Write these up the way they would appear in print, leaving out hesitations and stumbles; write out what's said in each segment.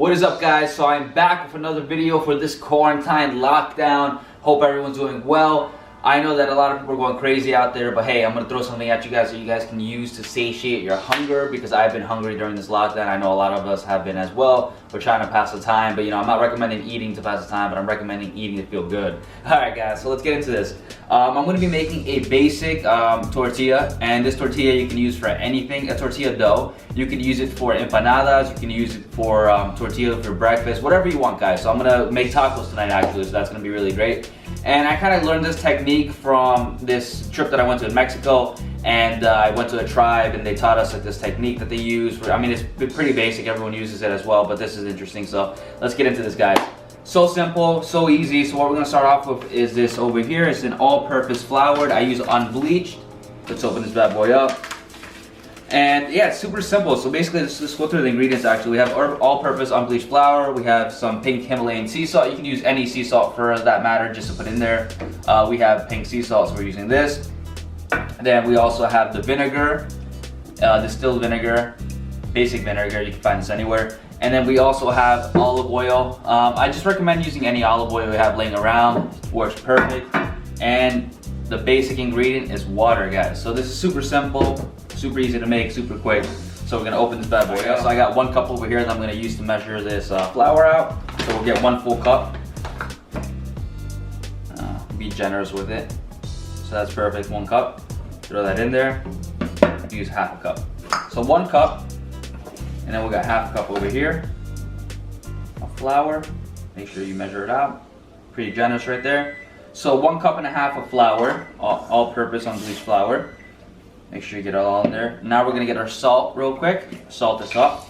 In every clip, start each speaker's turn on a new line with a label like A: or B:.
A: What is up, guys? So I'm back with another video for this quarantine lockdown. Hope everyone's doing well. I know that a lot of people are going crazy out there, but hey, I'm gonna throw something at you guys that you guys can use to satiate your hunger, because I've been hungry during this lockdown. I know a lot of us have been as well. We're trying to pass the time, but I'm not recommending eating to pass the time, but I'm recommending eating to feel good. Alright guys, so let's get into this. I'm gonna be making a basic tortilla, and this tortilla you can use for anything, a tortilla dough. You can use it for empanadas, you can use it for tortilla for breakfast, whatever you want, guys. So I'm gonna make tacos tonight actually, so that's gonna be really great. And I kind of learned this technique from this trip that I went to in Mexico, and I went to a tribe and they taught us like this technique that they use. I mean, it's pretty basic, everyone uses it as well, but this is interesting, so let's get into this, guys. So simple, so easy. So what we're gonna start off with is this over here. It's an all-purpose flour. I use Unbleached. Let's open this bad boy up. And yeah, it's super simple. So basically, let's just go through the ingredients actually. We have all-purpose unbleached flour. We have some pink Himalayan sea salt. You can use any sea salt for that matter, just to put in there. We have pink sea salt, so we're using this. And then we also have the vinegar, distilled vinegar, basic vinegar. You can find this anywhere. And then we also have olive oil. I just recommend using any olive oil you have laying around. Works perfect. And the basic ingredient is water, guys. So this is super simple. Super easy to make, super quick. So we're gonna open this bad boy up. So I got 1 cup over here that I'm gonna use to measure this flour out. So we'll get 1 full cup. Be generous with it. So that's perfect, 1 cup. Throw that in there. Use half a cup. So 1 cup, and then we got half a cup over here of flour. Make sure you measure it out. Pretty generous right there. So 1.5 cups of flour, all-purpose unbleached flour. Make sure you get it all in there. Now we're gonna get our salt real quick. Salt this up.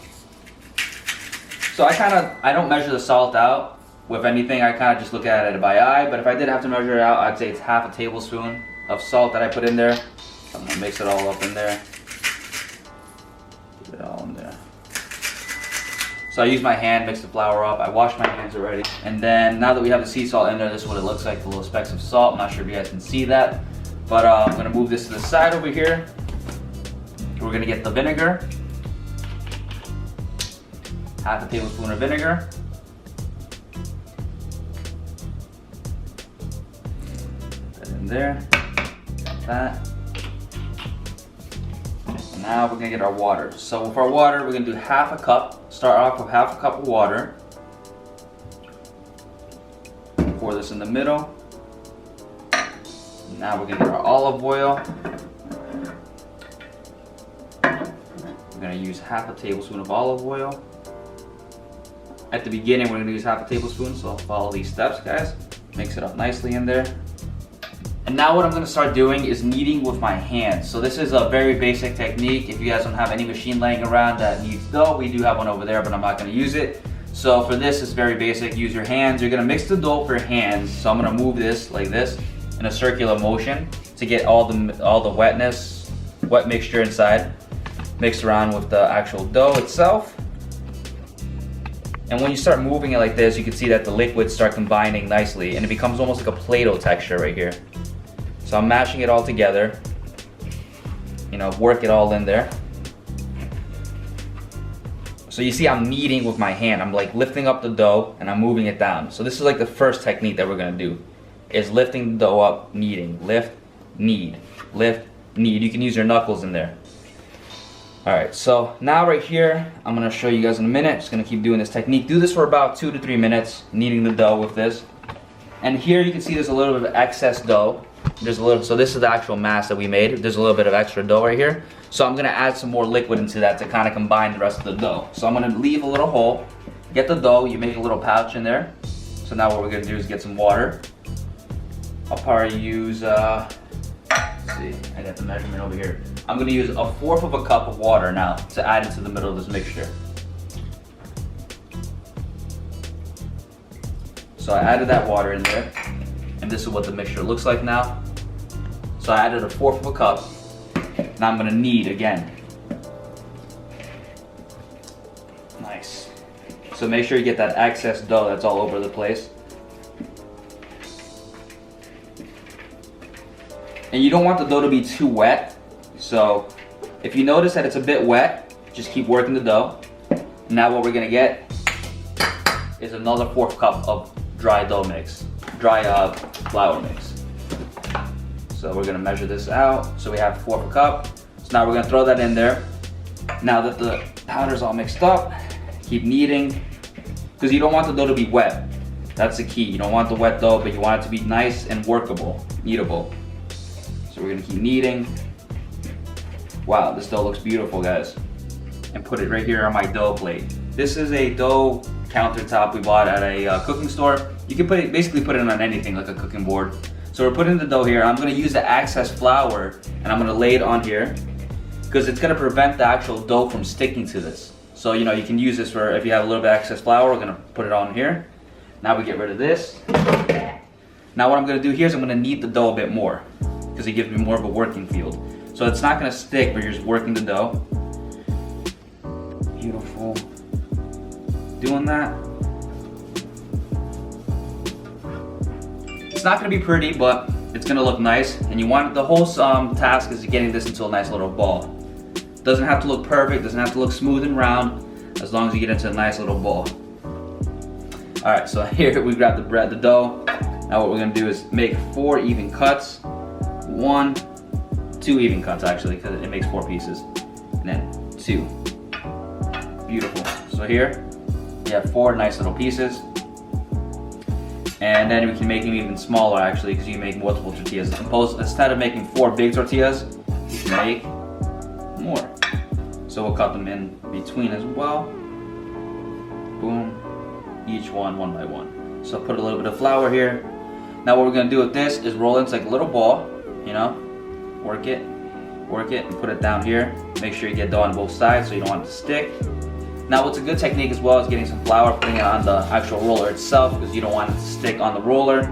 A: So I don't measure the salt out with anything. I kind of just look at it by eye. But if I did have to measure it out, I'd say it's half a tablespoon of salt that I put in there. So I'm gonna mix it all up in there. Get it all in there. So I use my hand, mix the flour up. I washed my hands already. And then now that we have the sea salt in there, this is what it looks like, the little specks of salt. I'm not sure if you guys can see that. But I'm gonna move this to the side over here. We're gonna get the vinegar. Half a tablespoon of vinegar. Put that in there. Got that. And now we're gonna get our water. So with our water, we're gonna do half a cup. Start off with half a cup of water. Pour this in the middle. Now we're gonna get our olive oil. We're gonna use half a tablespoon of olive oil. At the beginning, we're gonna use half a tablespoon, so I'll follow these steps, guys. Mix it up nicely in there. And now what I'm gonna start doing is kneading with my hands. So this is a very basic technique. If you guys don't have any machine laying around that needs dough, we do have one over there, but I'm not gonna use it. So for this, it's very basic. Use your hands. You're gonna mix the dough for your hands. So I'm gonna move this like this in a circular motion to get all the wet mixture inside, mixed around with the actual dough itself. And when you start moving it like this, you can see that the liquids start combining nicely, and it becomes almost like a Play-Doh texture right here. So I'm mashing it all together, work it all in there. So you see I'm kneading with my hand. I'm like lifting up the dough and I'm moving it down. So this is like the first technique that we're gonna do, is lifting the dough up, kneading. Lift, knead, lift, knead. You can use your knuckles in there. Alright, so now right here, I'm gonna show you guys in a minute. Just gonna keep doing this technique. Do this for about 2 to 3 minutes, kneading the dough with this. And here you can see there's a little bit of excess dough. So this is the actual mass that we made. There's a little bit of extra dough right here. So I'm gonna add some more liquid into that to kind of combine the rest of the dough. So I'm gonna leave a little hole, get the dough, you make a little pouch in there. So now what we're gonna do is get some water. I'll probably use, let's see, I got the measurement over here. I'm gonna use 1/4 of a cup of water now to add into the middle of this mixture. So I added that water in there, and this is what the mixture looks like now. So I added 1/4 of a cup. Now I'm gonna knead again. Nice. So make sure you get that excess dough that's all over the place. And you don't want the dough to be too wet. So if you notice that it's a bit wet, just keep working the dough. Now what we're gonna get is another 1/4 cup of dry dough mix, dry flour mix. So we're gonna measure this out. So we have 1/4 cup. So now we're gonna throw that in there. Now that the powder's all mixed up, keep kneading, because you don't want the dough to be wet. That's the key. You don't want the wet dough, but you want it to be nice and workable, kneadable. So we're gonna keep kneading. Wow, this dough looks beautiful, guys. And put it right here on my dough plate. This is a dough countertop we bought at a cooking store. You can basically put it on anything, like a cooking board. So we're putting the dough here. I'm gonna use the excess flour and I'm gonna lay it on here because it's gonna prevent the actual dough from sticking to this. So you know, you can use this for if you have a little bit of excess flour. We're gonna put it on here. Now we get rid of this. Now what I'm gonna do here is I'm gonna knead the dough a bit more because it gives me more of a working field. So it's not gonna stick, but you're just working the dough. Beautiful. Doing that. It's not gonna be pretty, but it's gonna look nice. And you want the whole task is getting this into a nice little ball. Doesn't have to look perfect, doesn't have to look smooth and round, as long as you get into a nice little ball. All right, so here we grab the dough. Now what we're gonna do is make 4 even cuts. 2 even cuts actually, because it makes 4 pieces. And then 2. Beautiful. So here, you have 4 nice little pieces. And then we can make them even smaller actually, because you can make multiple tortillas. Instead of making 4 big tortillas, you can make more. So we'll cut them in between as well. Boom. Each one by one. So put a little bit of flour here. Now what we're gonna do with this is roll it into like a little ball, you know, work it, and put it down here. Make sure you get dough on both sides so you don't want it to stick. Now what's a good technique as well is getting some flour, putting it on the actual roller itself, because you don't want it to stick on the roller.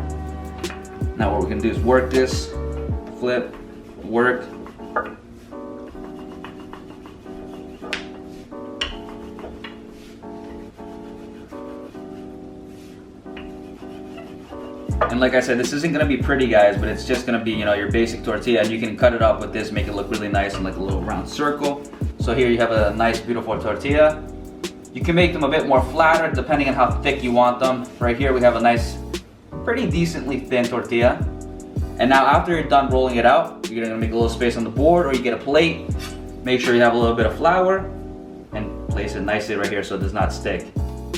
A: Now what we're gonna do is work this, flip, work. And like I said, this isn't gonna be pretty, guys, but it's just gonna be, you know, your basic tortilla, and you can cut it up with this, make it look really nice and like a little round circle. So here you have a nice, beautiful tortilla. You can make them a bit more flatter depending on how thick you want them. Right here we have a nice, pretty decently thin tortilla. And now after you're done rolling it out, you're gonna make a little space on the board, or you get a plate. Make sure you have a little bit of flour and place it nicely right here so it does not stick.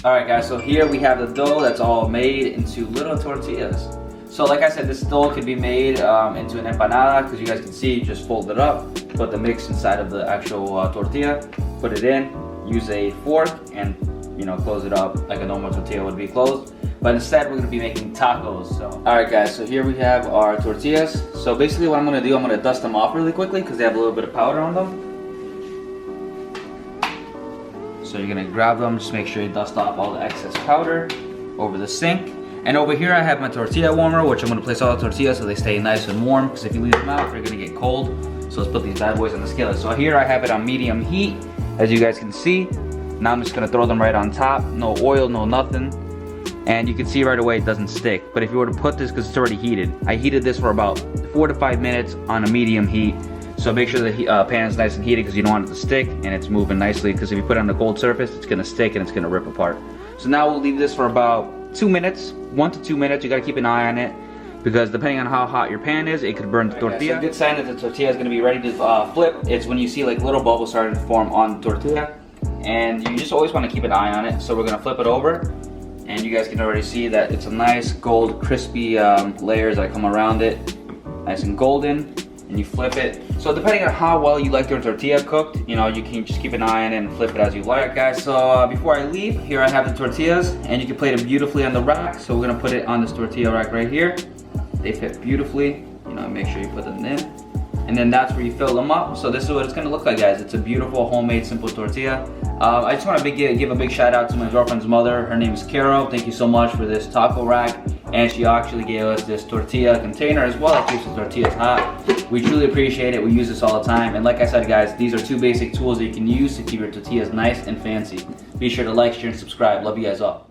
A: Alright guys, so here we have the dough that's all made into little tortillas. So like I said, this dough can be made into an empanada, because you guys can see, you just fold it up, put the mix inside of the actual tortilla, put it in, use a fork, and you know, close it up like a normal tortilla would be closed. But instead we're going to be making tacos. So alright guys, so here we have our tortillas. So basically what I'm going to do, I'm going to dust them off really quickly because they have a little bit of powder on them. So you're gonna grab them, just make sure you dust off all the excess powder over the sink. And over here I have my tortilla warmer, which I'm gonna place all the tortillas so they stay nice and warm, because if you leave them out, they're gonna get cold. So let's put these bad boys on the skillet. So here I have it on medium heat, as you guys can see. Now I'm just gonna throw them right on top, no oil, no nothing. And you can see right away it doesn't stick. But if you were to put this, because it's already heated, I heated this for about 4 to 5 minutes on a medium heat. So make sure the pan is nice and heated, because you don't want it to stick, and it's moving nicely, because if you put it on a cold surface, it's gonna stick and it's gonna rip apart. So now we'll leave this for about 2 minutes, 1 to 2 minutes. You gotta keep an eye on it, because depending on how hot your pan is, it could burn the tortilla. So a good sign that the tortilla is gonna be ready to flip, it's when you see like little bubbles starting to form on the tortilla, and you just always wanna keep an eye on it. So we're gonna flip it over, and you guys can already see that it's a nice gold crispy layers that come around it, nice and golden. And you flip it. So depending on how well you like your tortilla cooked, you know, you can just keep an eye on it and flip it as you like. Alright guys, so before I leave, here I have the tortillas, and you can plate them beautifully on the rack. So we're gonna put it on this tortilla rack right here. They fit beautifully, you know, make sure you put them in. And then that's where you fill them up. So this is what it's gonna look like, guys. It's a beautiful homemade simple tortilla. I just want to give a big shout out to my girlfriend's mother. Her name is Carol. Thank you so much for this taco rack, and she actually gave us this tortilla container as well that keeps the tortillas hot. We truly appreciate it. We use this all the time, and like I said guys, these are 2 basic tools that you can use to keep your tortillas nice and fancy. Be sure to like, share, and subscribe. Love you guys all.